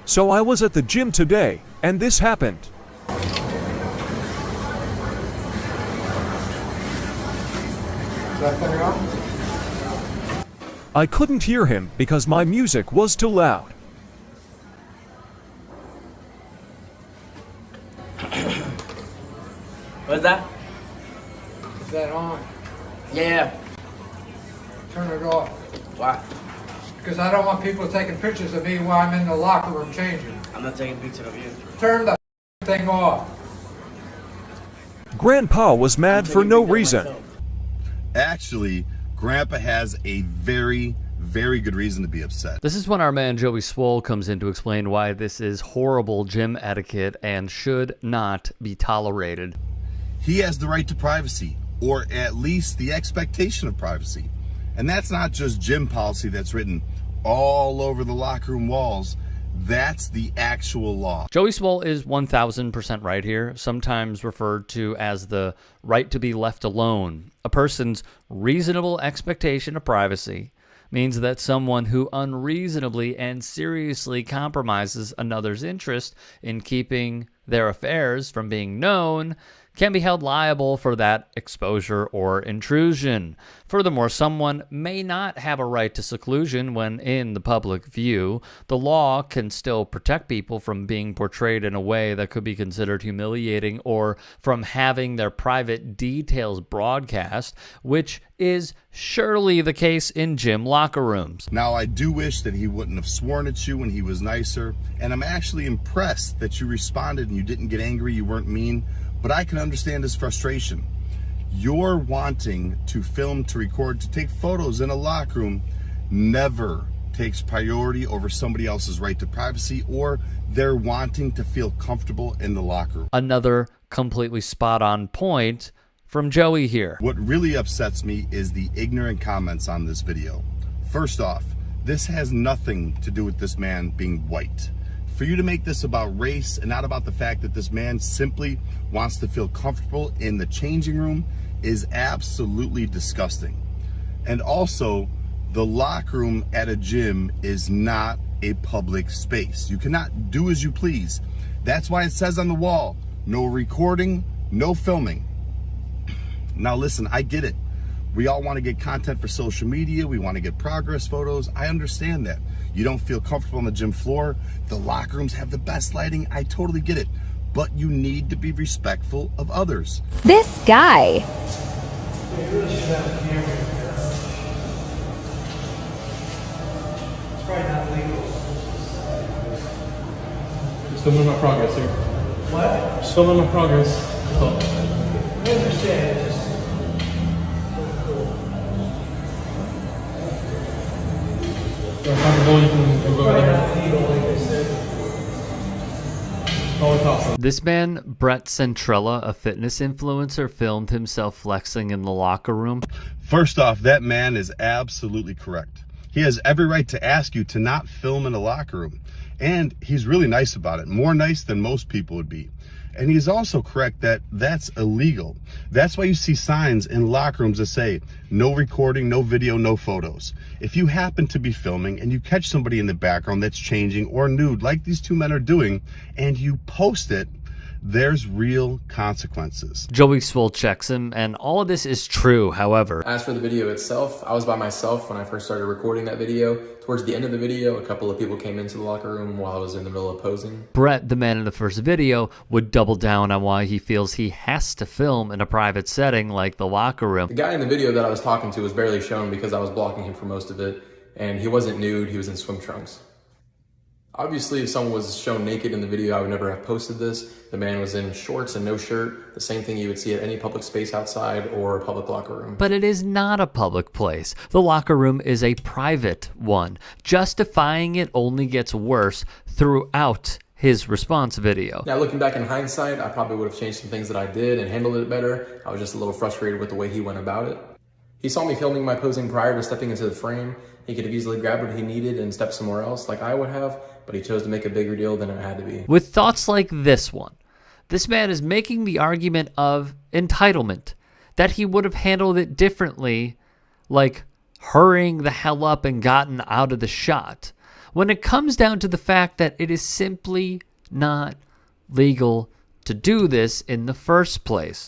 So I was at the gym today, and this happened. Is that thing on? I couldn't hear him because my music was too loud. What's that? Is that on? Yeah. Turn it off. Why? Because I don't want people taking pictures of me while I'm in the locker room changing. I'm not taking pictures of you. Turn the thing off. Grandpa was mad for no reason. Actually, Grandpa has a very good reason to be upset. This is when our man Joey Swoll comes in to explain why this is horrible gym etiquette and should not be tolerated. He has the right to privacy, or at least the expectation of privacy. And that's not just gym policy that's written all over the locker room walls. That's the actual law. Joey Swoll is 1000% right here, sometimes referred to as the right to be left alone. A person's reasonable expectation of privacy means that someone who unreasonably and seriously compromises another's interest in keeping their affairs from being known can be held liable for that exposure or intrusion. Furthermore, someone may not have a right to seclusion when in the public view. The law can still protect people from being portrayed in a way that could be considered humiliating or from having their private details broadcast, which is surely the case in gym locker rooms. Now, I do wish that he wouldn't have sworn at you when he was nicer, and I'm actually impressed that you responded and you didn't get angry, you weren't mean. But I can understand his frustration. You're wanting to film, to record, to take photos in a locker room never takes priority over somebody else's right to privacy, or they're wanting to feel comfortable in the locker room. Another completely spot on point from Joey here. What really upsets me is the ignorant comments on this video. First off, this has nothing to do with this man being white. For you to make this about race and not about the fact that this man simply wants to feel comfortable in the changing room is absolutely disgusting. And also, the locker room at a gym is not a public space. You cannot do as you please. That's why it says on the wall, no recording, no filming. Now listen, I get it. We all want to get content for social media. We want to get progress photos. I understand that. You don't feel comfortable on the gym floor. The locker rooms have the best lighting. I totally get it. But you need to be respectful of others. This guy. They really should have a camera in there. It's probably not legal. Just filming my progress here. What? Just filming my progress. I understand. It's just If I'm going, you can go over probably there. not legal, like I said. Oh, it's awesome. This man, Brett Centrella, a fitness influencer, filmed himself flexing in the locker room. First off, that man is absolutely correct. He has every right to ask you to not film in a locker room. And he's really nice about it, more nice than most people would be. And he's also correct that that's illegal. That's why you see signs in locker rooms that say, no recording, no video, no photos. If you happen to be filming and you catch somebody in the background that's changing or nude, like these two men are doing, and you post it, there's real consequences. Joey Swoll checks him, and all of this is true, however. As for the video itself, I was by myself when I first started recording that video. Towards the end of the video, a couple of people came into the locker room while I was in the middle of posing. Brett, the man in the first video, would double down on why he feels he has to film in a private setting like the locker room. The guy in the video that I was talking to was barely shown because I was blocking him for most of it, and he wasn't nude, he was in swim trunks. Obviously, if someone was shown naked in the video, I would never have posted this. The man was in shorts and no shirt, the same thing you would see at any public space outside or a public locker room. But it is not a public place. The locker room is a private one. Justifying it only gets worse throughout his response video. Now, looking back in hindsight, I probably would have changed some things that I did and handled it better. I was just a little frustrated with the way he went about it. He saw me filming my posing prior to stepping into the frame. He could have easily grabbed what he needed and stepped somewhere else like I would have, but he chose to make a bigger deal than it had to be. With thoughts like this one, this man is making the argument of entitlement, that he would have handled it differently, like hurrying the hell up and gotten out of the shot. when it comes down to the fact that it is simply not legal to do this in the first place.